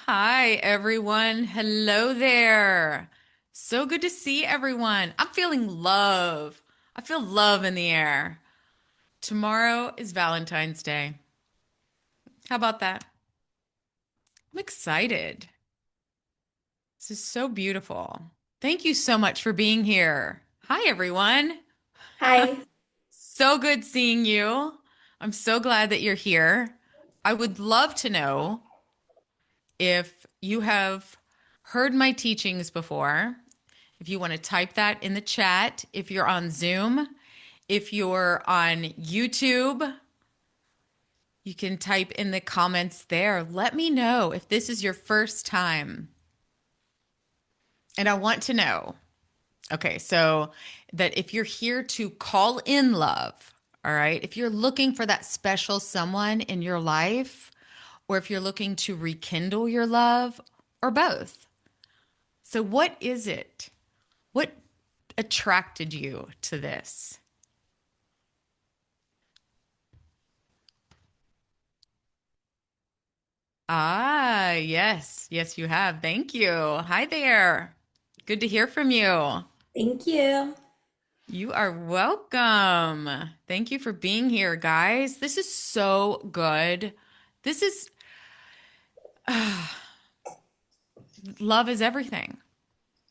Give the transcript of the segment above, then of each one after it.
Hi, everyone. Hello there. So good to see everyone. I'm feeling love. I feel love in the air. Tomorrow is Valentine's Day. How about that? I'm excited. This is so beautiful. Thank you so much for being here. Hi, everyone. Hi. So good seeing you. I'm so glad that you're here. I would love to know if you have heard my teachings before. If you want to type that in the chat, if you're on Zoom, if you're on YouTube, you can type in the comments there. Let me know if this is your first time. And I want to know, okay, so that if you're here to call in love, all right, if you're looking for that special someone in your life, or if you're looking to rekindle your love, or both. So, what is it? What attracted you to this? Ah, yes. Yes, you have. Thank you. Hi there. Good to hear from you. Thank you. You are welcome. Thank you for being here, guys. This is so good. This is love is everything.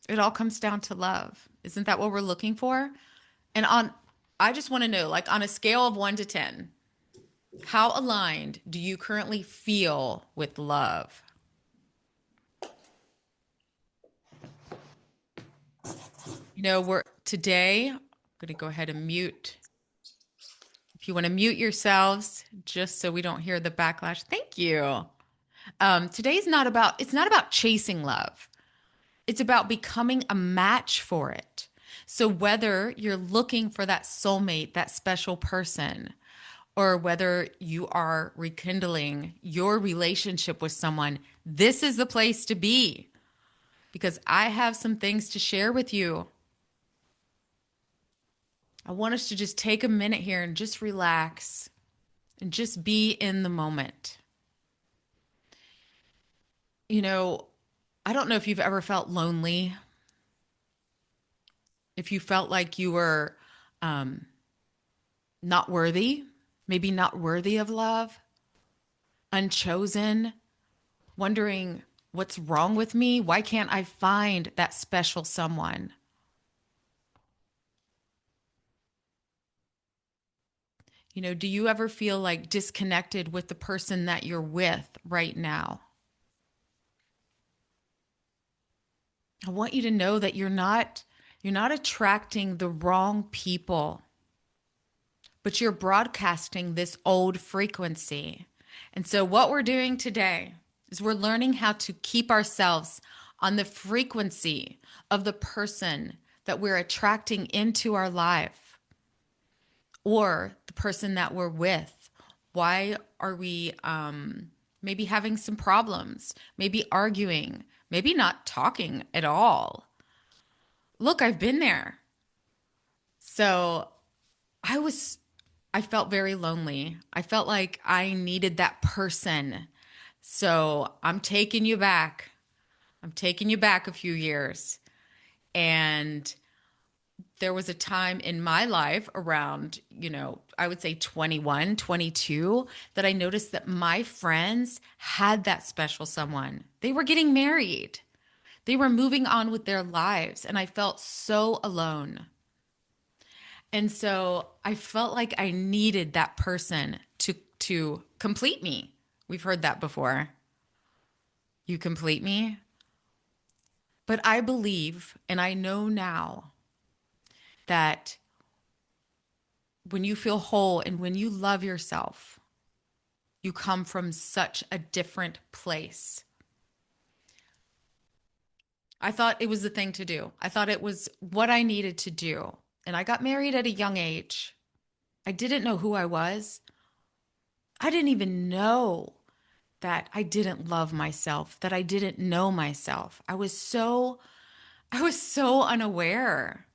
It all comes down to love. Isn't that what we're looking for? And I just want to know, like on a scale of 1 to 10, how aligned do you currently feel with love? We're today, I'm going to go ahead and mute. If you want to mute yourselves, just so we don't hear the backlash, thank you. Today's not about, it's not about chasing love. It's about becoming a match for it. So whether you're looking for that soulmate, that special person, or whether you are rekindling your relationship with someone, this is the place to be because I have some things to share with you. I want us to just take a minute here and just relax and just be in the moment. You know, I don't know if you've ever felt lonely, if you felt like you were um, not worthy, maybe not worthy of love, unchosen, wondering what's wrong with me? Why can't I find that special someone? Do you ever feel like disconnected with the person that you're with right now? I want you to know that you're not attracting the wrong people, but you're broadcasting this old frequency. And so what we're doing today is we're learning how to keep ourselves on the frequency of the person that we're attracting into our life or the person that we're with. Why are we maybe having some problems, maybe arguing, maybe not talking at all? Look, I've been there. So I was, I felt very lonely. I felt like I needed that person. So I'm taking you back. I'm taking you back a few years. And there was a time in my life around, I would say 21, 22, that I noticed that my friends had that special someone. They were getting married, they were moving on with their lives. And I felt so alone. And so I felt like I needed that person to complete me. We've heard that before. You complete me. But I believe and I know now that when you feel whole and when you love yourself, you come from such a different place. I thought it was the thing to do. I thought it was what I needed to do. And I got married at a young age. I didn't know who I was. I didn't even know that I didn't love myself, that I didn't know myself. I was so unaware.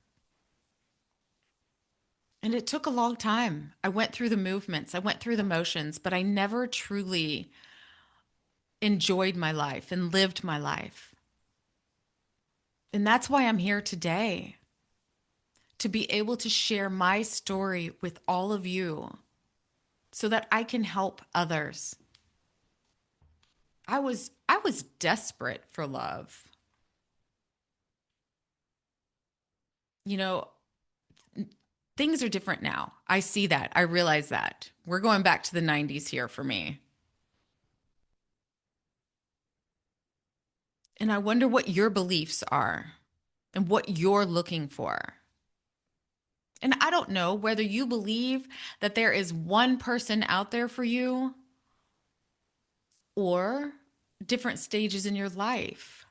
And it took a long time. I went through the movements, I went through the motions, but I never truly enjoyed my life and lived my life. And that's why I'm here today, to be able to share my story with all of you so that I can help others. I was desperate for love. You know, things are different now. I see that. I realize that. We're going back to the 90s here for me. And I wonder what your beliefs are and what you're looking for. And I don't know whether you believe that there is one person out there for you or different stages in your life.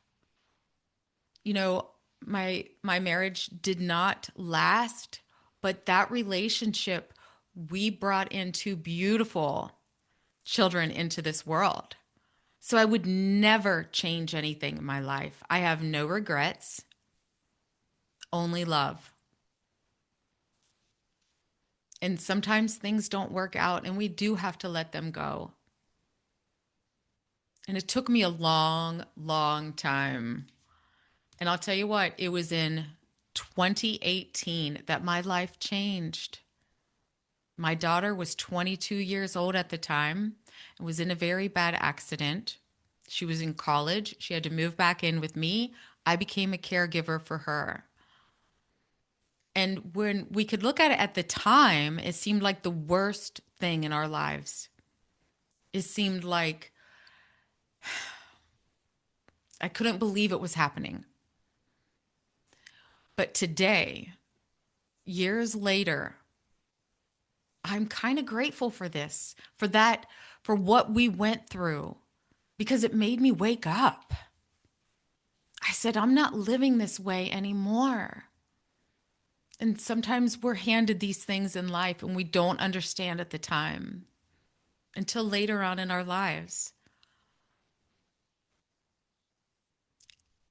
You know, my marriage did not last, but that relationship, we brought in two beautiful children into this world. So I would never change anything in my life. I have no regrets, only love. And sometimes things don't work out and we do have to let them go. And it took me a long, long time. And I'll tell you what, it was in 2018 that my life changed. My daughter was 22 years old at the time and was in a very bad accident. She was in college. She had to move back in with me. I became a caregiver for her. And when we could look at it at the time, it seemed like the worst thing in our lives. It seemed like I couldn't believe it was happening. But today, years later, I'm kind of grateful for this, for that, for what we went through, because it made me wake up. I said, I'm not living this way anymore. And sometimes we're handed these things in life and we don't understand at the time until later on in our lives.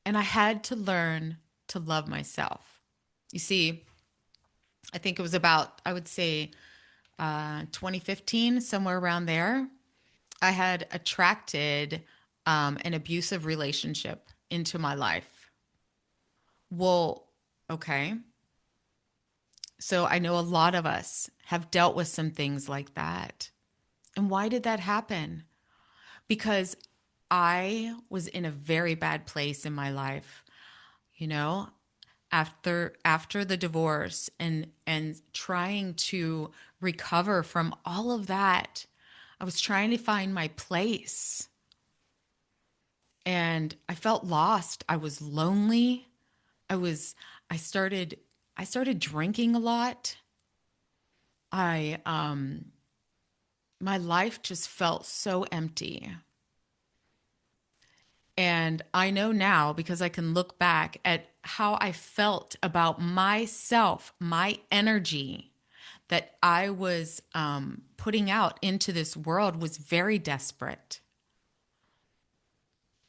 And I had to learn to love myself. You see, I think it was about, I would say, 2015, somewhere around there. I had attracted an abusive relationship into my life. Well, okay. So I know a lot of us have dealt with some things like that. And why did that happen? Because I was in a very bad place in my life, you know, after the divorce and trying to recover from all of that. I was trying to find my place. And I felt lost. I was lonely. I was I started I started drinking a lot. I My life just felt so empty. And I know now because I can look back at how I felt about myself, my energy that I was putting out into this world was very desperate.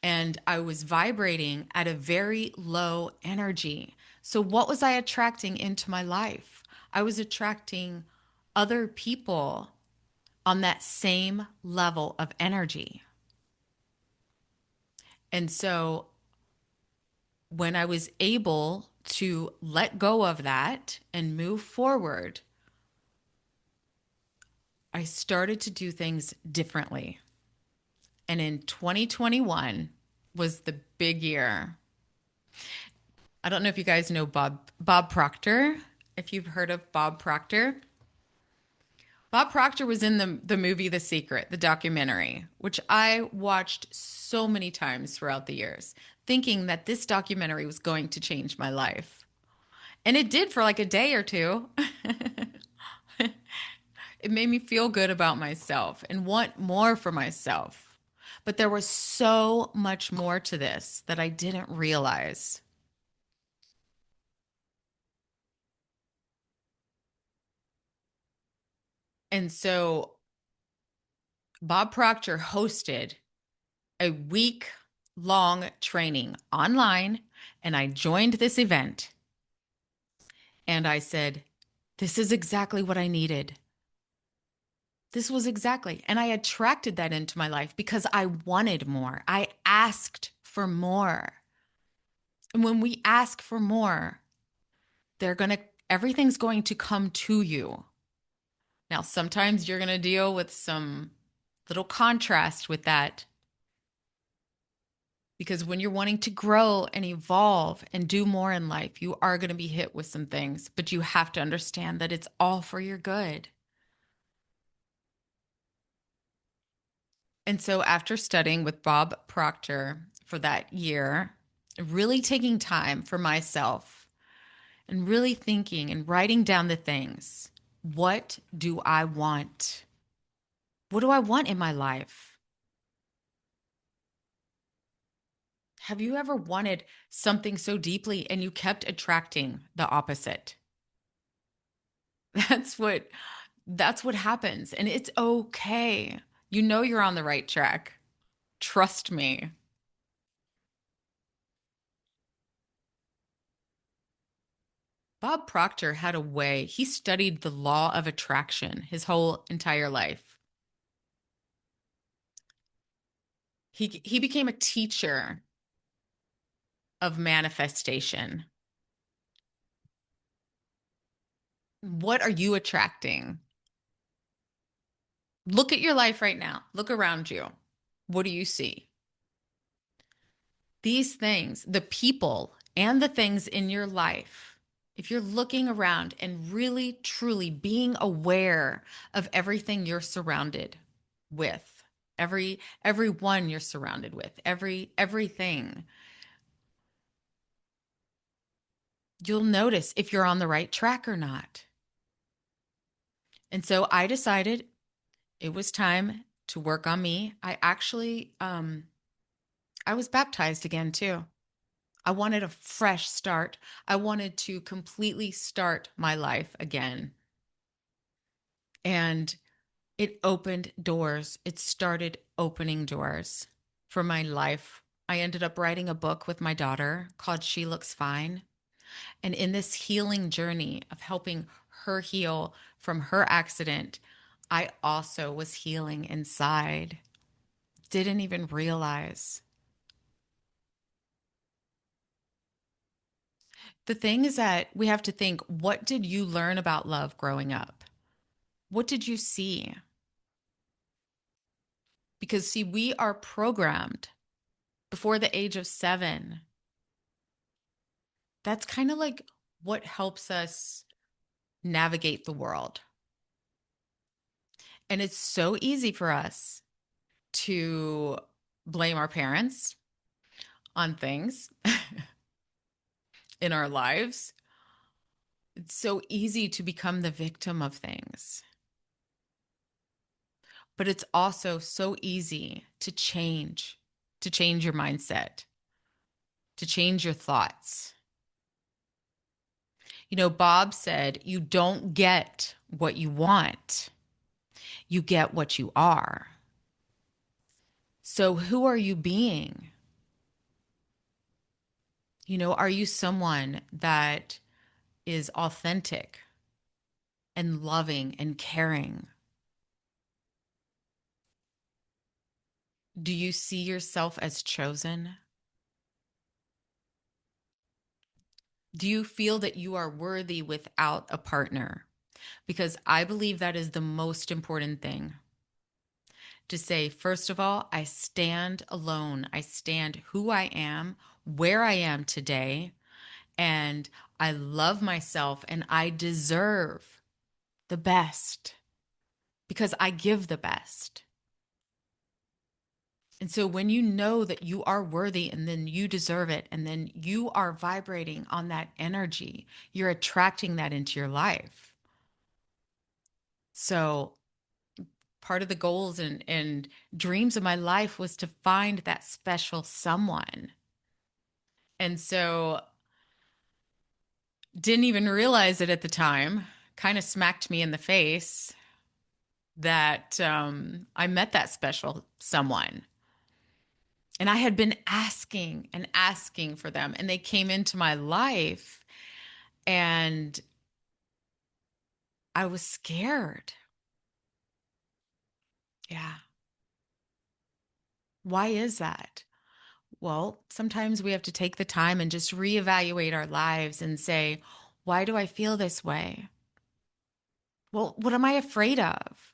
And I was vibrating at a very low energy. So, what was I attracting into my life? I was attracting other people on that same level of energy. And so, when I was able to let go of that and move forward, I started to do things differently. And in 2021 was the big year. I don't know if you guys know Bob Proctor. If you've heard of Bob Proctor, Bob Proctor was in the movie The Secret, the documentary, which I watched so many times throughout the years, thinking that this documentary was going to change my life. And it did for like a day or two. It made me feel good about myself and want more for myself. But there was so much more to this that I didn't realize. And so Bob Proctor hosted a week long training online, and I joined this event. And I said, this is exactly what I needed. This was exactly. And I attracted that into my life because I wanted more. I asked for more. And when we ask for more, they're going to, everything's going to come to you. Now, sometimes you're going to deal with some little contrast with that because when you're wanting to grow and evolve and do more in life, you are going to be hit with some things, but you have to understand that it's all for your good. And so, after studying with Bob Proctor for that year, really taking time for myself and really thinking and writing down the things. What do I want? What do I want in my life? Have you ever wanted something so deeply and you kept attracting the opposite? That's what that's what happens and it's okay. You know you're on the right track. Trust me. Bob Proctor had a way. He studied the law of attraction his whole entire life. He became a teacher of manifestation. What are you attracting? Look at your life right now. Look around you. What do you see? These things, the people and the things in your life, if you're looking around and really truly being aware of everything you're surrounded with, everyone you're surrounded with, everything, you'll notice if you're on the right track or not. And so I decided it was time to work on me. I was baptized again too. I wanted a fresh start. I wanted to completely start my life again. And it opened doors. It started opening doors for my life. I ended up writing a book with my daughter called She Looks Fine. And in this healing journey of helping her heal from her accident, I also was healing inside. Didn't even realize. The thing is that we have to think, what did you learn about love growing up? What did you see? Because, see, we are programmed before the age of 7. That's kind of like what helps us navigate the world. And it's so easy for us to blame our parents on things in our lives. It's so easy to become the victim of things. But it's also so easy to change your mindset, to change your thoughts. You know, Bob said, you don't get what you want, you get what you are. So, who are you being? You know, are you someone that is authentic and loving and caring? Do you see yourself as chosen? Do you feel that you are worthy without a partner? Because I believe that is the most important thing to say. First of all, I stand alone. I stand who I am, where I am today, and I love myself and I deserve the best because I give the best. And so when you know that you are worthy and then you deserve it, and then you are vibrating on that energy, you're attracting that into your life. So part of the goals and dreams of my life was to find that special someone. And so didn't even realize it at the time, kind of smacked me in the face that I met that special someone. And I had been asking and asking for them, and they came into my life, and I was scared. Yeah. Why is that? Well, sometimes we have to take the time and just reevaluate our lives and say, why do I feel this way? Well, what am I afraid of?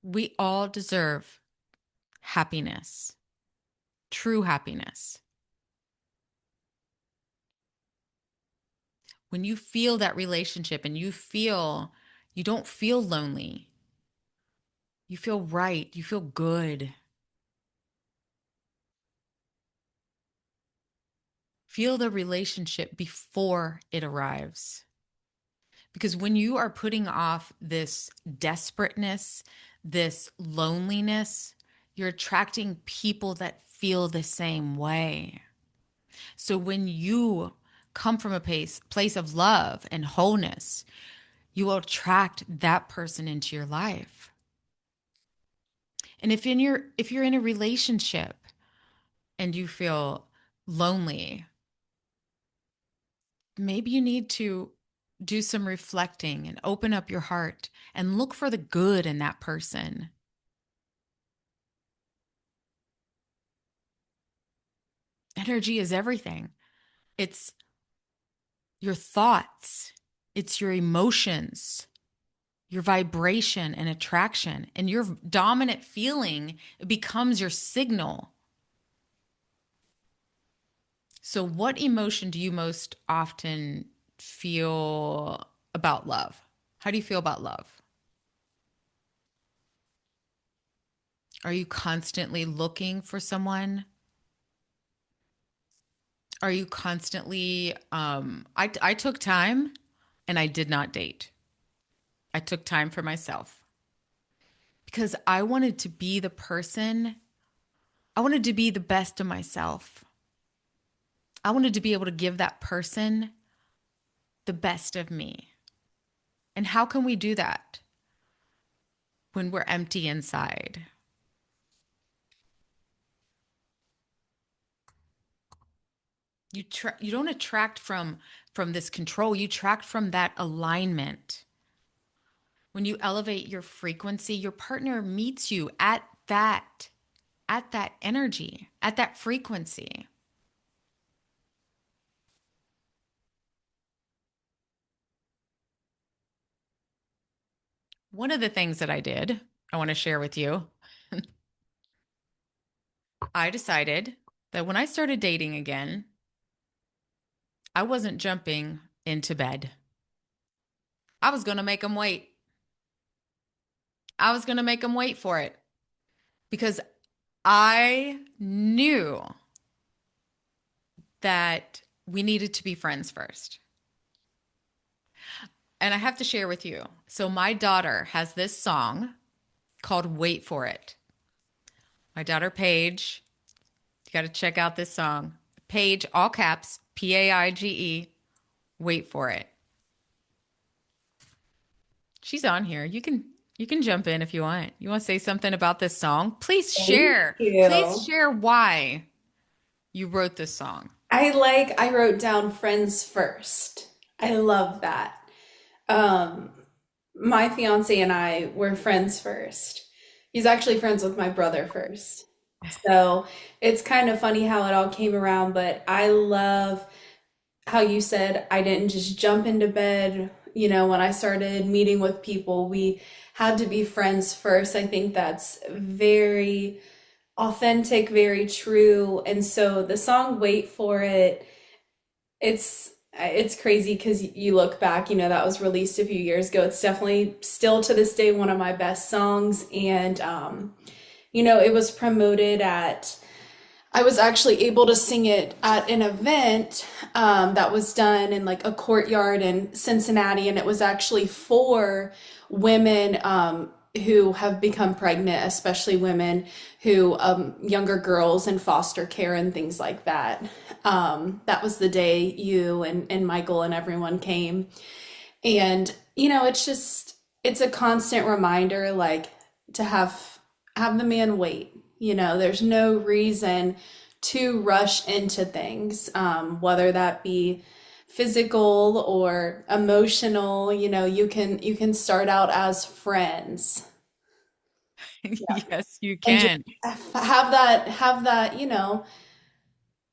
We all deserve happiness, true happiness. When you feel that relationship and you don't feel lonely, you feel right, you feel good. Feel the relationship before it arrives. Because when you are putting off this desperateness, this loneliness, you're attracting people that feel the same way. So when you come from a place of love and wholeness, you will attract that person into your life. And if you're in a relationship and you feel lonely, maybe you need to do some reflecting and open up your heart and look for the good in that person. Energy is everything. It's your thoughts, it's your emotions, your vibration and attraction, and your dominant feeling becomes your signal. So, what emotion do you most often feel about love? How do you feel about love? Are you constantly looking for someone? Are you constantly I took time and I did not date. I took time for myself because I wanted to be the person, I wanted to be the best of myself. I wanted to be able to give that person the best of me. And how can we do that when we're empty inside? You don't attract from this control, you attract from that alignment. When you elevate your frequency, your partner meets you at that energy, at that frequency. One of the things that I did, I want to share with you, I decided that when I started dating again, I wasn't jumping into bed. I was going to make them wait. I was going to make them wait for it because I knew that we needed to be friends first. And I have to share with you. So, my daughter has this song called Wait for It. My daughter, Paige, you got to check out this song. Paige, all caps, Paige, Wait for It. She's on here. You can jump in if you want. You want to say something about this song? Please Thank share. Please you. share why you wrote this song. I wrote down friends first. I love that. Um, my fiance and I were friends first. He's actually friends with my brother first. So it's kind of funny how it all came around, but I love how you said I didn't just jump into bed. When I started meeting with people, we had to be friends first. I think that's very authentic, very true. And so the song Wait for It, it's crazy because you look back, that was released a few years ago. It's definitely still to this day one of my best songs. And it was promoted at I was actually able to sing it at an event that was done in like a courtyard in Cincinnati, and it was actually for women who have become pregnant, especially women who, younger girls in foster care and things like that. That was the day you and Michael and everyone came. And, it's a constant reminder, like, to have the man wait. There's no reason to rush into things, whether that be physical or emotional. You can start out as friends. Yes, you And just can. have that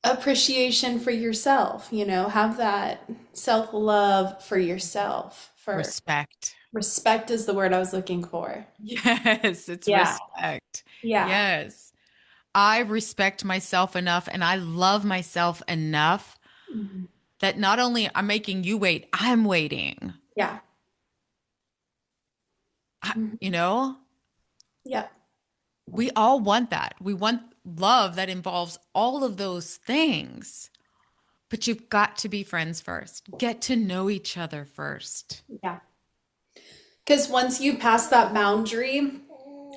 appreciation for yourself, have that self-love for yourself. For Respect. respect is the word I was looking for. Yes, it's Yeah. respect. Yeah. Yes. I respect myself enough and I love myself enough Mhm. that not only I'm making you wait, I'm waiting. Yeah. I, Mhm. you know, Yeah. we all want that. We want love that involves all of those things. But you've got to be friends first. Get to know each other first. Yeah. Because once you pass that boundary,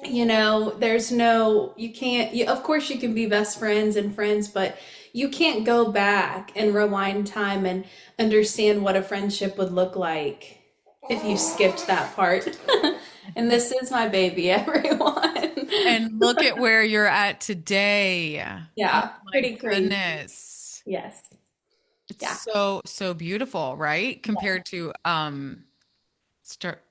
there's you can't, of course, you can be best friends and friends, but you can't go back and rewind time and understand what a friendship would look like if you skipped that part. And this is my baby, everyone. And look at where you're at today. Oh Yeah, my pretty crazy. goodness. Yes. It's Yeah. so, so beautiful, right? Compared to start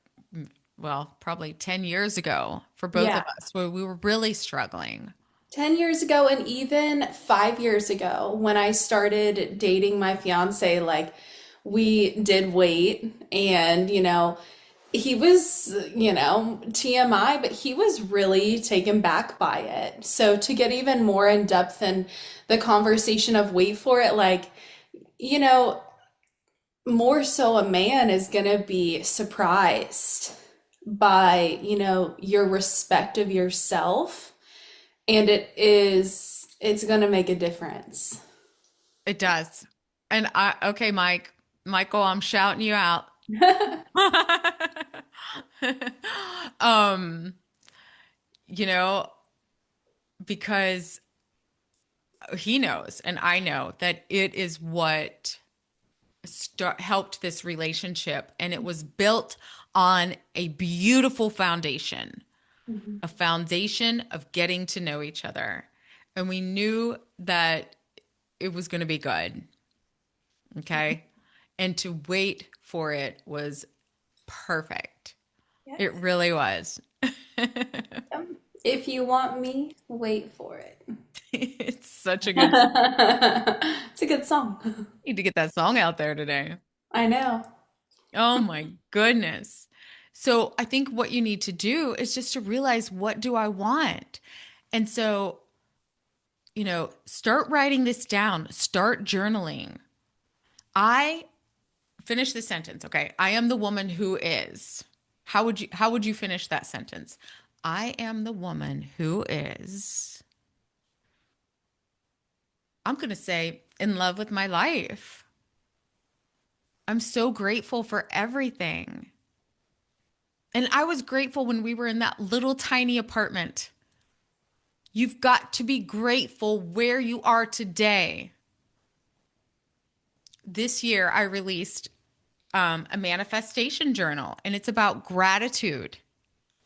well, probably 10 years ago for both Yeah. of us where we were really struggling. 10 years ago, and even 5 years ago, when I started dating my fiance, like we did wait, and he was, TMI, but he was really taken back by it. So to get even more in depth in the conversation of wait for it, like, you know, more so a man is gonna be surprised by, your respect of yourself, and it's gonna make a difference. It does. And okay, Michael, I'm shouting you out. um, you know, because he knows and I know that it is what helped this relationship and it was built on a beautiful foundation, Mhm. a foundation of getting to know each other. And we knew that it was going to be good. Okay. And to wait for it was perfect. It Yes. really was. If you want me, wait for it. It's such a good, It's a good song. need to get that song out there today. I know. Oh my goodness. So I think what you need to do is just to realize, what do I want? And so, start writing this down, start journaling. I finish the sentence. Okay. I am the woman who is. How would you finish that sentence? I am the woman who is, I'm going to say, in love with my life. I'm so grateful for everything. And I was grateful when we were in that little tiny apartment. You've got to be grateful where you are today. This year, I released a manifestation journal, and it's about gratitude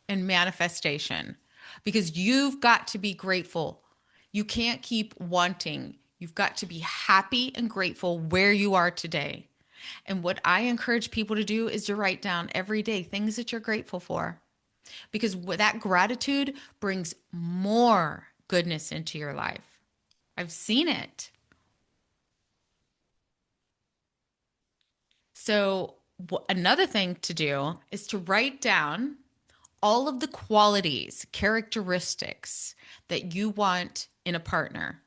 and manifestation because you've got to be grateful. You can't keep wanting. You've got to be happy and grateful where you are today. And what I encourage people to do is to write down every day things that you're grateful for because that gratitude brings more goodness into your life. I've seen it. So, another thing to do is to write down all of the qualities, characteristics that you want in a partner.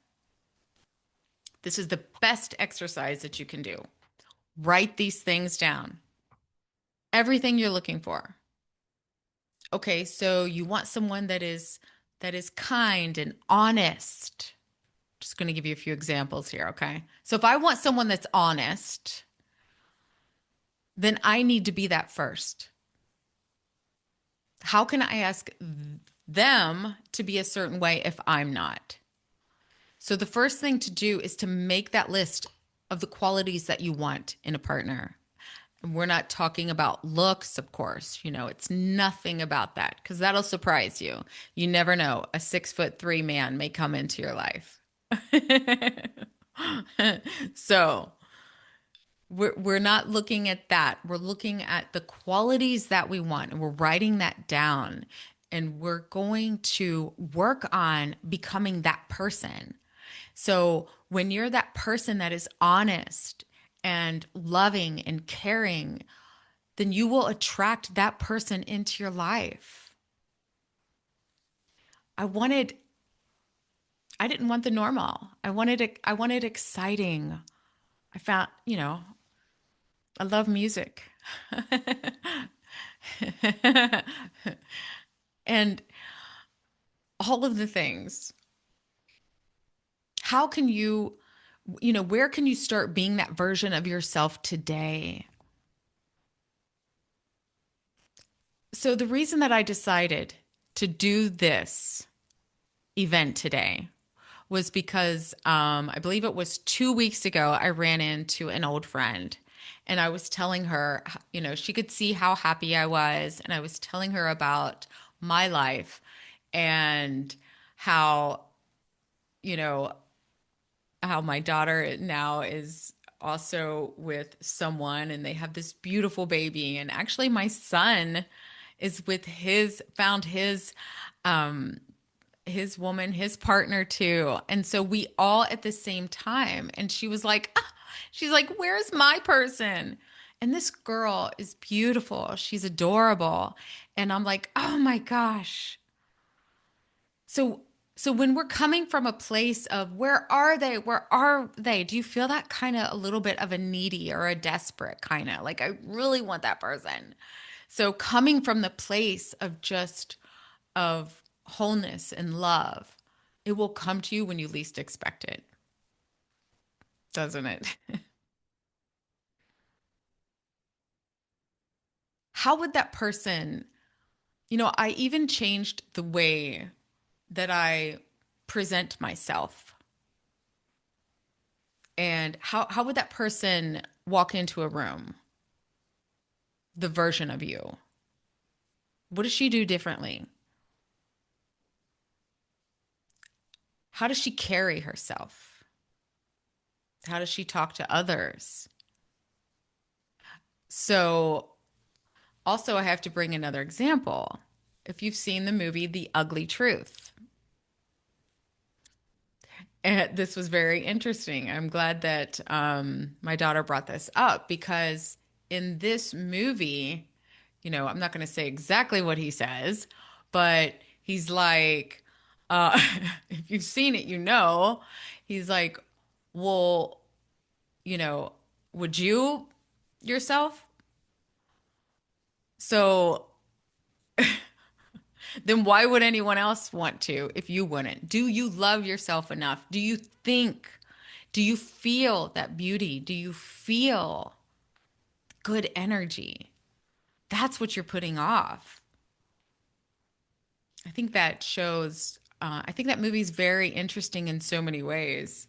This is the best exercise that you can do. Write these things down. Everything you're looking for. Okay, so you want someone that is kind and honest. Just going to give you a few examples here, okay? So if I want someone that's honest, then I need to be that first. How can I ask them to be a certain way if I'm not? So the first thing to do is to make that list of the qualities that you want in a partner. And we're not talking about looks, of course. It's nothing about that because that'll surprise you. You never know. A 6'3" man may come into your life. So we're not looking at that. We're looking at the qualities that we want, and we're writing that down. And we're going to work on becoming that person. So when you're that person that is honest and loving and caring, then you will attract that person into your life. I wanted, I didn't want the normal. I wanted exciting. I found, I love music. And all of the things. How can where can you start being that version of yourself today? So, the reason that I decided to do this event today was because I believe it was 2 weeks ago, I ran into an old friend and I was telling her, she could see how happy I was. And I was telling her about my life and how, you know, how my daughter now is also with someone and they have this beautiful baby. And actually, my son is with found his woman, his partner too. And so we all at the same time. And she was like, "Ah," she's like, where's my person? And this girl is beautiful. She's adorable. And I'm like, oh my gosh. So so when we're coming from a place of where are they? Where are they? Do you feel that kind of a little bit of a needy or a desperate kind of like I really want that person. So coming from the place of just of wholeness and love, it will come to you when you least expect it, doesn't it? How would that person, I even changed the way that I present myself. And how would that person walk into a room, the version of you? What does she do differently? How does she carry herself? How does she talk to others? So, also, I have to bring another example. If you've seen the movie The Ugly Truth, and this was very interesting. I'm glad that my daughter brought this up because in this movie, I'm not going to say exactly what he says, but he's like, uh, if you've seen it, he's like, well, you know, would you yourself? So then why would anyone else want to if you wouldn't? Do you love yourself enough? Do you feel that beauty? Do you feel good energy? That's what you're putting off. I think that movie's very interesting in so many ways.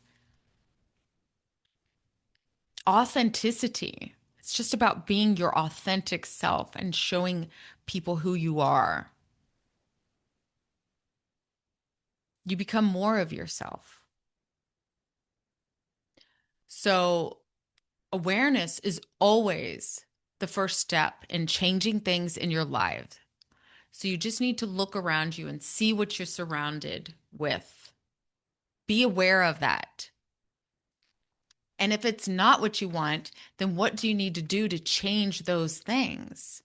Authenticity. It's just about being your authentic self and showing people who you are. You become more of yourself. So, awareness is always the first step in changing things in your life. So, you just need to look around you and see what you're surrounded with. Be aware of that. And if it's not what you want, then what do you need to do to change those things?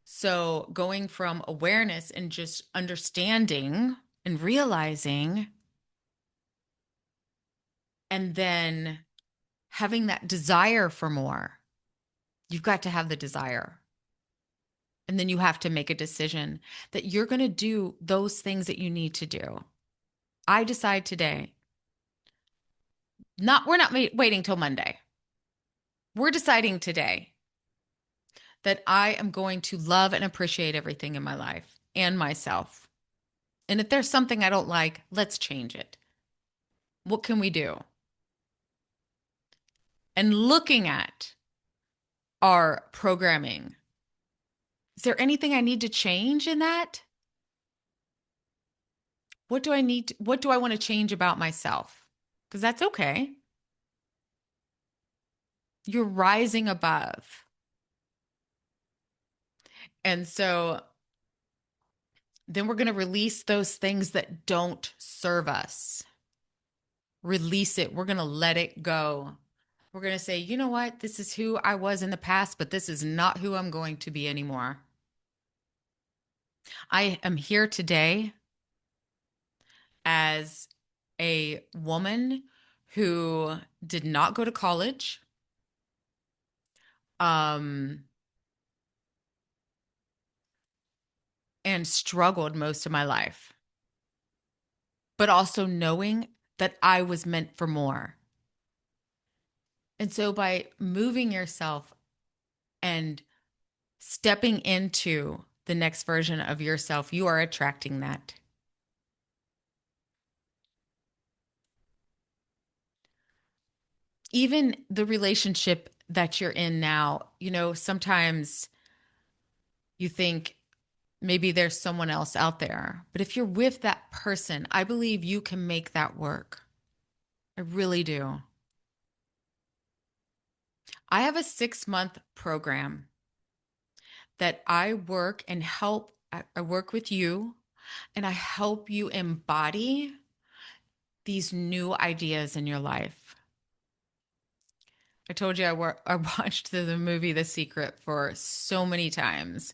So, going from awareness and just understanding and realizing, and then having that desire for more, you've got to have the desire. And then you have to make a decision that you're going to do those things that you need to do. I decide today, we're not waiting till Monday. We're deciding today that I am going to love and appreciate everything in my life and myself. And if there's something I don't like, let's change it. What can we do? And looking at our programming, is there anything I need to change in that? what do I want to change about myself? Because that's okay. You're rising above. And so then we're going to release those things that don't serve us. Release it. We're going to let it go. We're going to say, you know what? This is who I was in the past, but this is not who I'm going to be anymore. I am here today as a woman who did not go to college, um, and struggled most of my life, but also knowing that I was meant for more. And so by moving yourself and stepping into the next version of yourself, you are attracting that. Even the relationship that you're in now, sometimes you think maybe there's someone else out there. But if you're with that person, I believe you can make that work. I really do. I have a 6-month program that I work and help. I work with you and I help you embody these new ideas in your life. I told you I watched the movie The Secret for so many times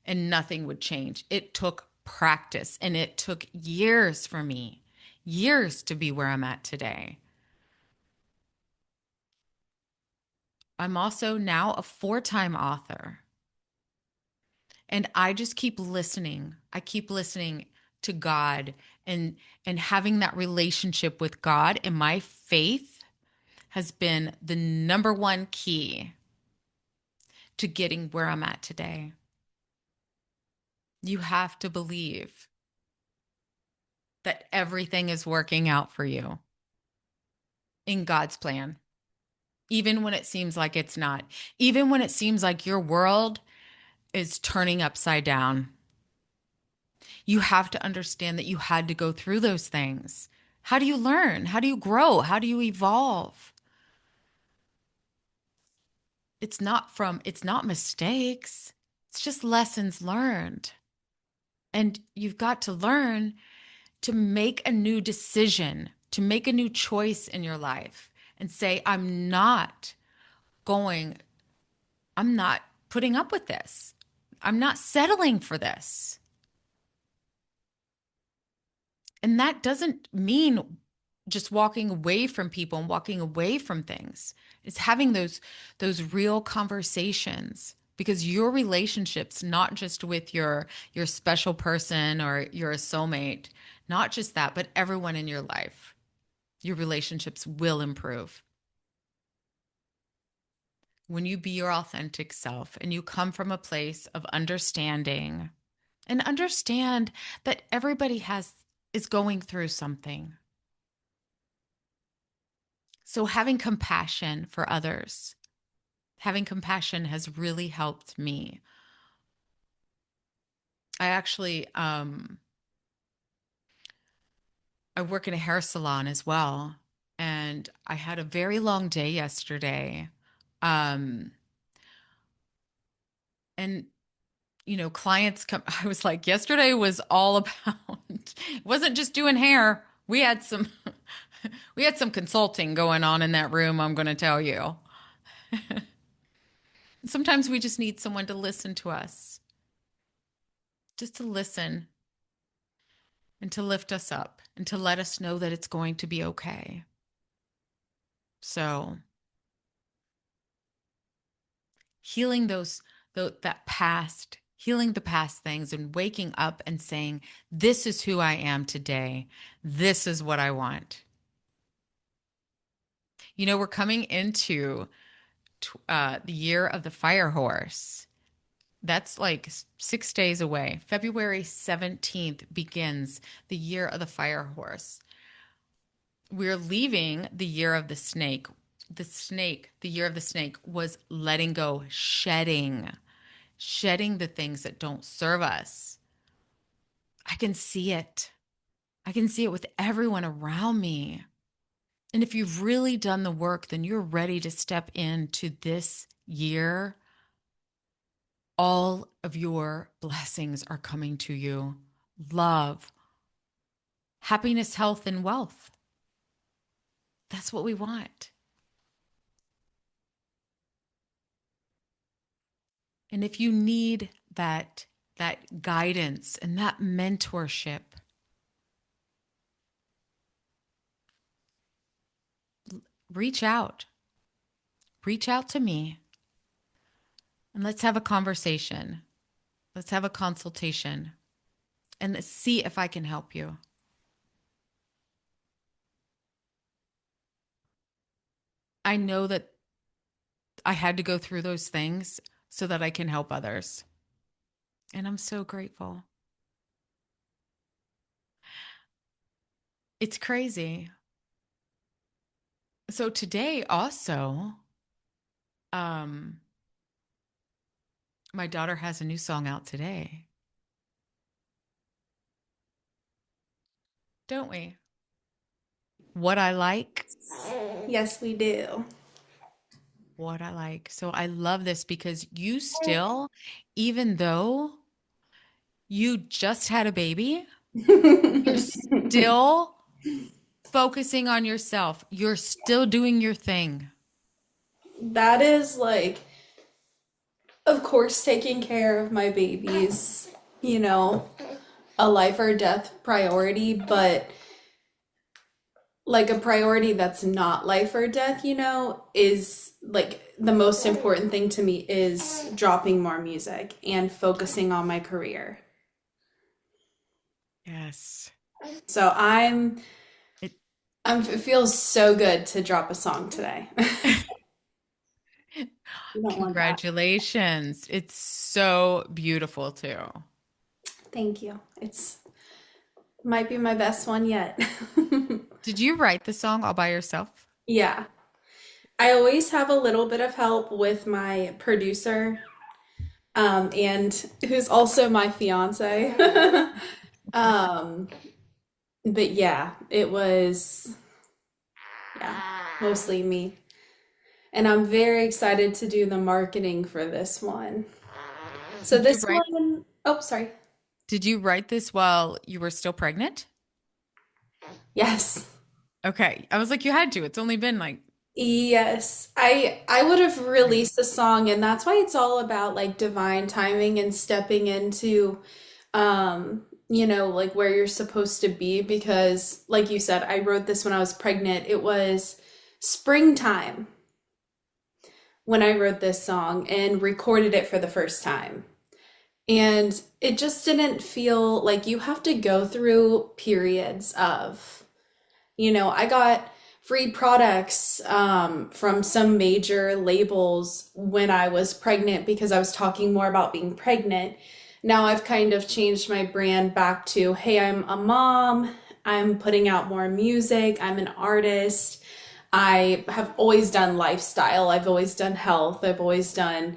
and nothing would change. It took practice and it took years for me, years to be where I'm at today. I'm also now a 4-time author. And I just keep listening. I keep listening to God and having that relationship with God, and my faith has been the number one key to getting where I'm at today. You have to believe that everything is working out for you in God's plan, even when it seems like it's not, even when it seems like your world is turning upside down. You have to understand that you had to go through those things. How do you learn? How do you grow? How do you evolve? It's not mistakes. It's just lessons learned. And you've got to learn to make a new decision, to make a new choice in your life and say, going, I'm not putting up with this. I'm not settling for this. And that doesn't mean just walking away from people and walking away from things. It's having those real conversations because your relationships, not just with your special person or your soulmate, not just that, but everyone in your life, your relationships will improve. When you be your authentic self and you come from a place of understanding and understand that everybody is going through something. So having compassion for others, having compassion has really helped me. I actually I work in a hair salon as well, and I had a very long day yesterday. Um and clients come. I was like, yesterday was all about it wasn't just doing hair. We had some we had some consulting going on in that room, I'm going to tell you. Sometimes we just need someone to listen to us, just to listen and to lift us up and to let us know that it's going to be okay. So, healing that past, healing the past things and waking up and saying, this is who I am today. This is what I want. We're coming into the year of the fire horse. That's like 6 days away. February 17th begins the year of the fire horse. We're leaving the year of the snake. The year of the snake was letting go, shedding the things that don't serve us. I can see it. I can see it with everyone around me. And if you've really done the work, then you're ready to step into this year. All of your blessings are coming to you: love, happiness, health, and wealth. That's what we want. And if you need that guidance and that mentorship, reach out. Reach out to me and let's have a conversation. Let's have a consultation and let's see if I can help you. I know that I had to go through those things so that I can help others. And I'm so grateful. It's crazy. So today also, um, my daughter has a new song out today, don't we? What I like, Yes, we do. what I like. So I love this because you still, even though you just had a baby, you're still focusing on yourself. You're still doing your thing. That is like, of course, taking care of my babies, you know, a life or death priority, but like a priority that's not life or death, is like the most important thing to me is dropping more music and focusing on my career. Yes. So It, it feels so good to drop a song today. You don't want that. congratulations. It's so beautiful too. Thank you. It's might be my best one yet. Did you write the song all by yourself? Yeah. I always have a little bit of help with my producer, and who's also my fiance. um, but yeah, it was, yeah, mostly me. And I'm very excited to do the marketing for this one. So Did you this write one, oh, sorry. did you write this while you were still pregnant? Yes. Okay. I was like, you had to. It's only been like, Yes. I would have released the song, and that's why it's all about like divine timing and stepping into like where you're supposed to be, because like you said, I wrote this when I was pregnant. It was springtime when I wrote this song and recorded it for the first time. And it just didn't feel like you have to go through periods of, I got free products from some major labels when I was pregnant because I was talking more about being pregnant. Now I've kind of changed my brand back to, hey, I'm a mom, I'm putting out more music, I'm an artist. I have always done lifestyle, I've always done health, I've always done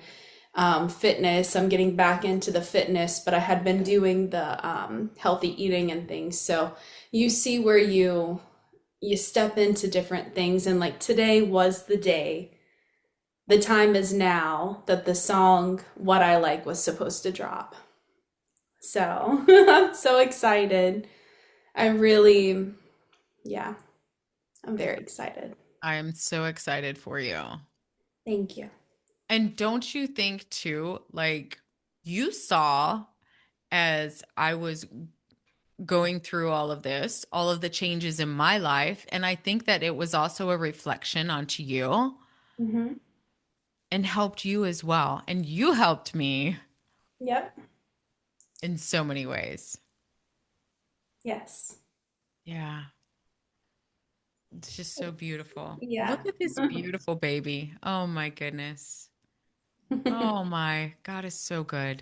fitness. I'm getting back into the fitness, but I had been doing the healthy eating and things. So you see where you step into different things, and like today was the day. The time is now that the song What I Like was supposed to drop. So I'm so excited. I really, yeah, I'm very excited. I am so excited for you. Thank you. And don't you think too, like you saw as I was going through all of this, all of the changes in my life, and I think that it was also a reflection onto you Hmm. and helped you as well. And you helped me Yep. in so many ways. Yes. Yeah. It's just so beautiful. Yeah. Look at this beautiful baby. Oh my goodness. Oh my God is so good.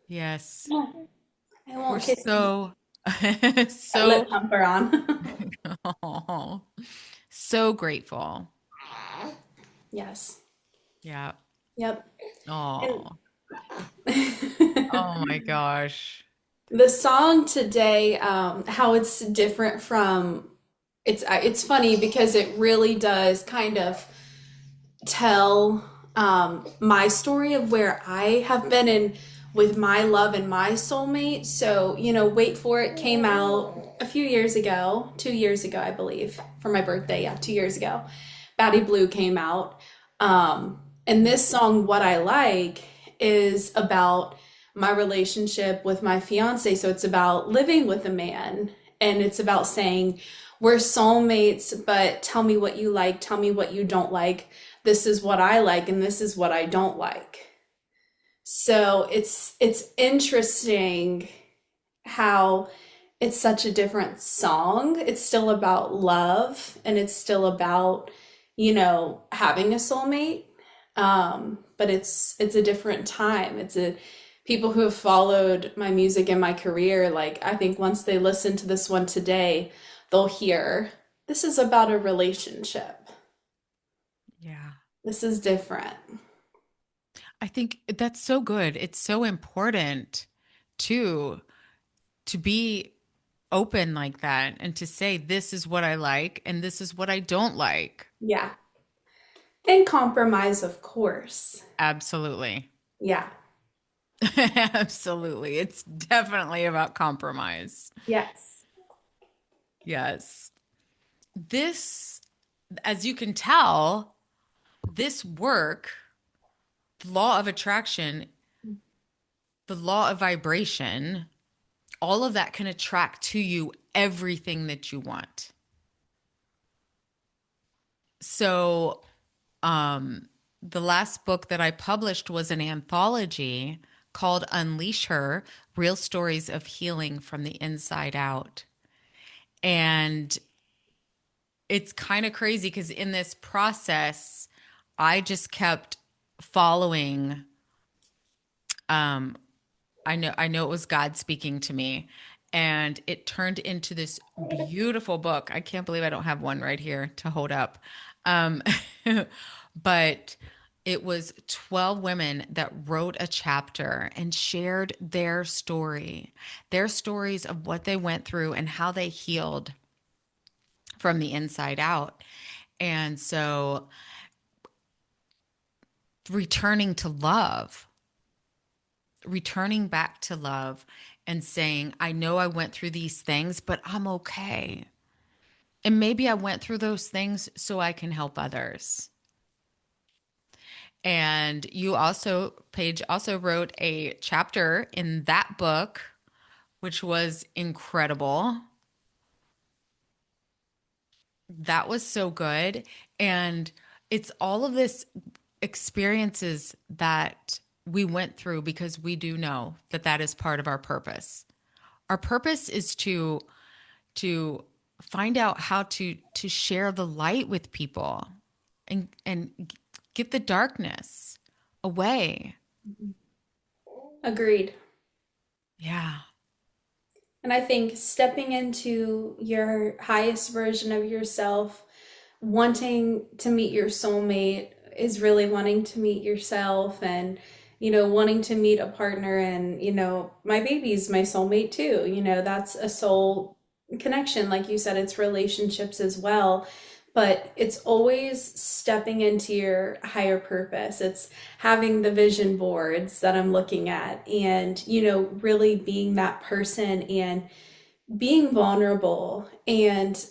Yes. I We're won't kiss so, that lip so, pumper on. oh, so grateful. Yes. Yeah. Yep. And Oh, oh my gosh. The song today, how it's different from it's funny because it really does kind of tell my story of where I have been in with my love and my soulmate. So, Wait For It came out a few years ago, 2 years ago, I believe, for my birthday. Yeah, 2 years ago. Batty Blue came out. And this song, What I Like, is about my relationship with my fiance. So it's about living with a man and it's about saying, we're soulmates, but tell me what you like, tell me what you don't like. This is what I like and this is what I don't like. So it's interesting how it's such a different song. It's still about love and it's still about, having a soulmate. But it's a different time. It's a people who have followed my music and my career, like I think once they listen to this one today, they'll hear this is about a relationship. Yeah. This is different. I think that's so good. It's so important to to be open like that and to say this is what I like and this is what I don't like. Yeah. And compromise, of course. Absolutely. Yeah. Absolutely. It's definitely about compromise. Yes. Yes. This, as you can tell, this work, the law of attraction, the law of vibration, all of that can attract to you everything that you want. So, the last book that I published was an anthology called Unleash Her: Real Stories of Healing from the Inside Out. And it's kind of crazy because in this process, I just kept following. Um, I know it was God speaking to me, and it turned into this beautiful book. I can't believe I don't have one right here to hold up. Um, but it was 12 women that wrote a chapter and shared their stories of what they went through and how they healed from the inside out. And so returning to love, returning back to love and saying, I know I went through these things, but I'm okay. And maybe I went through those things so I can help others. And Paige also wrote a chapter in that book, which was incredible. That was so good. And it's all of this experiences that we went through because we do know that that is part of our purpose. Our purpose is to find out how to share the light with people and get the darkness away. Agreed. Yeah. And I think stepping into your highest version of yourself, wanting to meet your soulmate is really wanting to meet yourself and, wanting to meet a partner. And, my baby's my soulmate too. That's a soul connection. Like you said, it's relationships as well. But it's always stepping into your higher purpose. It's having the vision boards that I'm looking at and, really being that person and being vulnerable and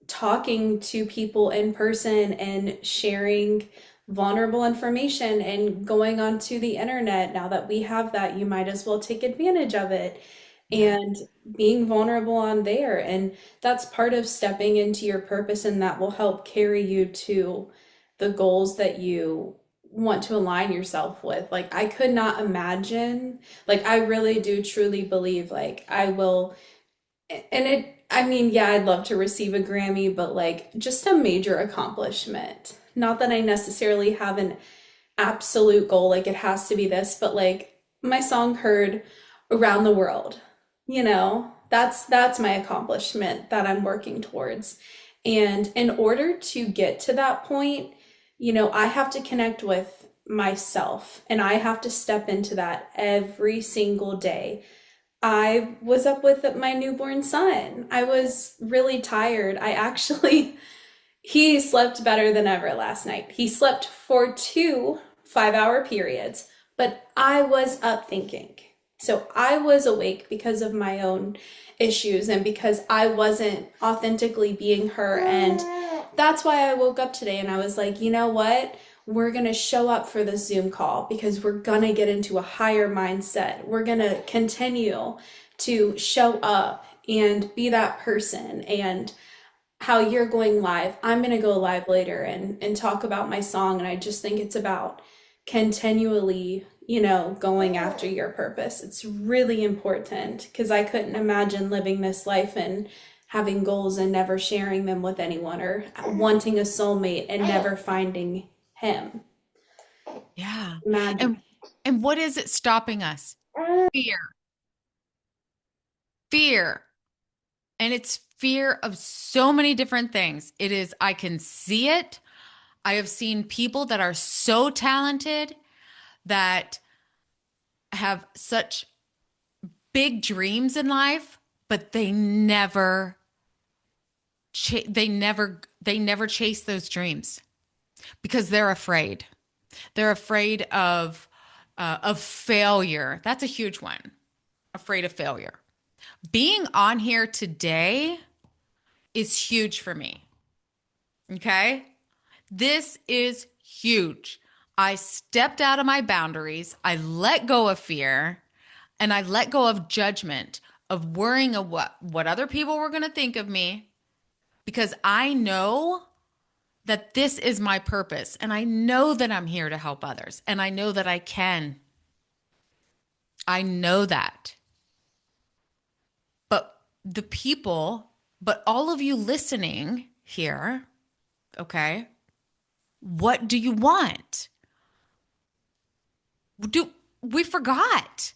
talking to people in person and sharing vulnerable information and going onto the internet. Now that we have that, you might as well take advantage of it Yeah. and being vulnerable on there. And that's part of stepping into your purpose, and that will help carry you to the goals that you want to align yourself with. Like, I could not imagine, like, I really do truly believe, like, I will and I mean, yeah, I'd love to receive a Grammy, but like just a major accomplishment. Not that I necessarily have an absolute goal, like it has to be this, but like my song heard around the world, that's my accomplishment that I'm working towards. And in order to get to that point, I have to connect with myself and I have to step into that every single day I was up with my newborn son. I was really tired. He slept better than ever last night. He slept for two 5-hour periods, but I was up thinking. So I was awake because of my own issues and because I wasn't authentically being her. And that's why I woke up today and I was like, you know what? We're going to show up for this Zoom call because we're going to get into a higher mindset. We're going to continue to show up and be that person. And how you're going live. I'm going to go live later and talk about my song. And I just think it's about continually, going after your purpose. It's really important because I couldn't imagine living this life and having goals and never sharing them with anyone or wanting a soulmate and never finding him. Yeah. Imagine. And what is it stopping us? Fear. Fear. And it's fear of so many different things. It is, I can see it. I have seen people that are so talented that have such big dreams in life, but they never chase those dreams because they're afraid. They're afraid of failure. That's a huge one. Afraid of failure. Being on here today is huge for me. Okay? This is huge. I stepped out of my boundaries. I let go of fear and I let go of judgment, of worrying of what other people were going to think of me because I know that this is my purpose and I know that I'm here to help others and I know that I can. I know that. But the people, but all of you listening here, okay? What do you want? Do we forgot?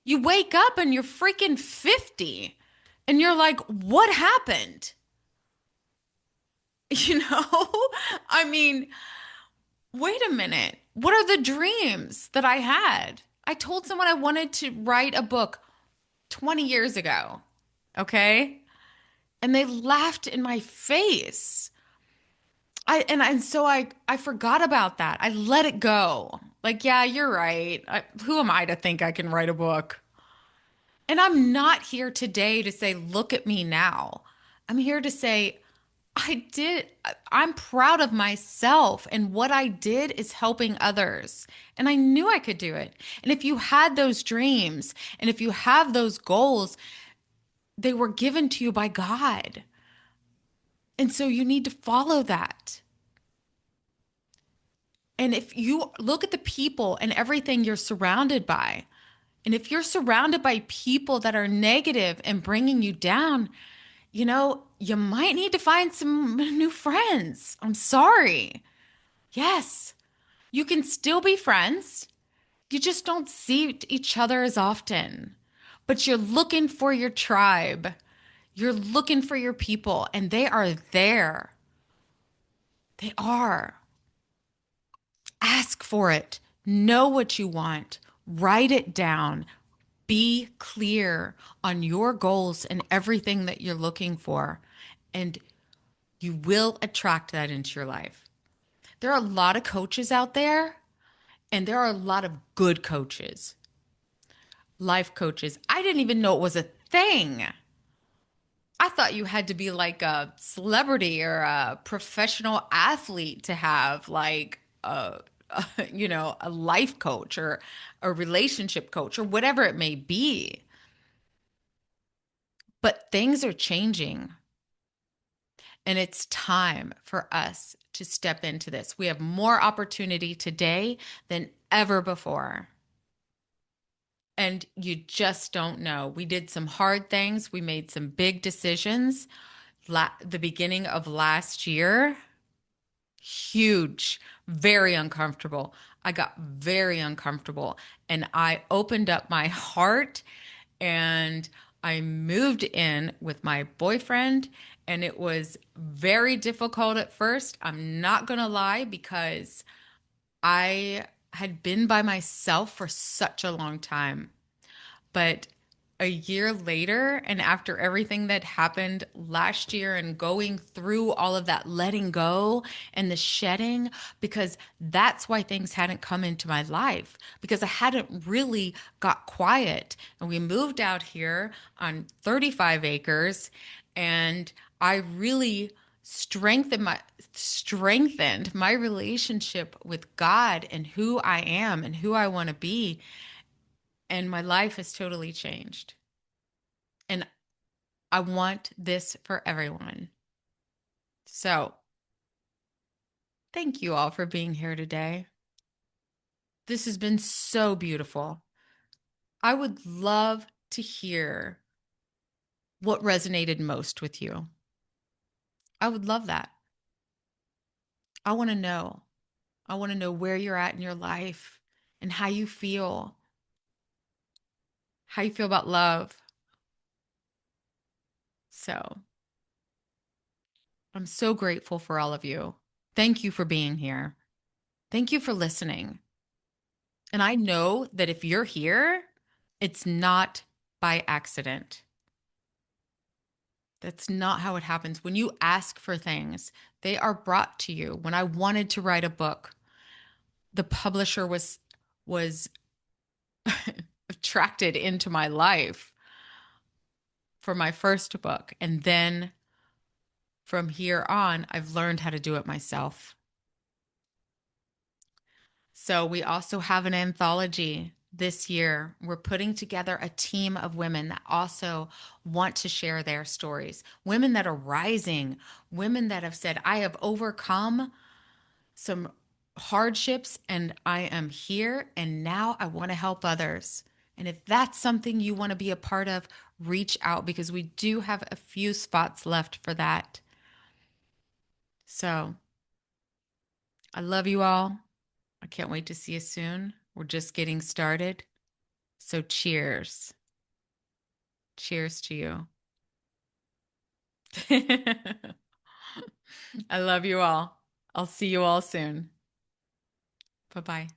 You wake up and you're freaking 50 and you're like, what happened? You know? I mean, wait a minute. What are the dreams that I had? I told someone I wanted to write a book 20 years ago. Okay? And they laughed in my face. So I forgot about that. I let it go. Like, yeah, you're right. Who am I to think I can write a book? And I'm not here today to say, look at me now. I'm here to say, I did. I'm proud of myself, and what I did is helping others. And I knew I could do it. And if you had those dreams and if you have those goals, they were given to you by God. And so you need to follow that. And if you look at the people and everything you're surrounded by, and if you're surrounded by people that are negative and bringing you down, you might need to find some new friends. I'm sorry. Yes, you can still be friends. You just don't see each other as often. But you're looking for your tribe. You're looking for your people, and they are there. They are. Ask for it. Know what you want. Write it down. Be clear on your goals and everything that you're looking for, and you will attract that into your life. There are a lot of coaches out there, and there are a lot of good coaches, life coaches. I didn't even know it was a thing. I thought you had to be like a celebrity or a professional athlete to have like a life coach or a relationship coach or whatever it may be. But things are changing, and it's time for us to step into this. We have more opportunity today than ever before. And you just don't know. We did some hard things. We made some big decisions the beginning of last year. Huge, very uncomfortable. I got very uncomfortable and I opened up my heart and I moved in with my boyfriend, and it was very difficult at first. I'm not going to lie because I had been by myself for such a long time. But a year later, and after everything that happened last year and going through all of that letting go and the shedding, because that's why things hadn't come into my life, because I hadn't really got quiet. And we moved out here on 35 acres, and I really strengthened my relationship with God and who I am and who I want to be, and my life has totally changed. And I want this for everyone. So, thank you all for being here today. This has been so beautiful. I would love to hear what resonated most with you. I would love that. I want to know. I want to know where you're at in your life and how you feel about love. So, I'm so grateful for all of you. Thank you for being here. Thank you for listening. And I know that if you're here, it's not by accident. That's not how it happens. When you ask for things, they are brought to you. When I wanted to write a book, the publisher was attracted into my life for my first book. And then from here on, I've learned how to do it myself. So we also have an anthology this year. We're putting together a team of women that also want to share their stories, women that are rising, women that have said, I have overcome some hardships and I am here and now I want to help others. And if that's something you want to be a part of, reach out because we do have a few spots left for that. So I love you all. I can't wait to see you soon. We're just getting started. So cheers. Cheers to you. I love you all. I'll see you all soon. Bye bye.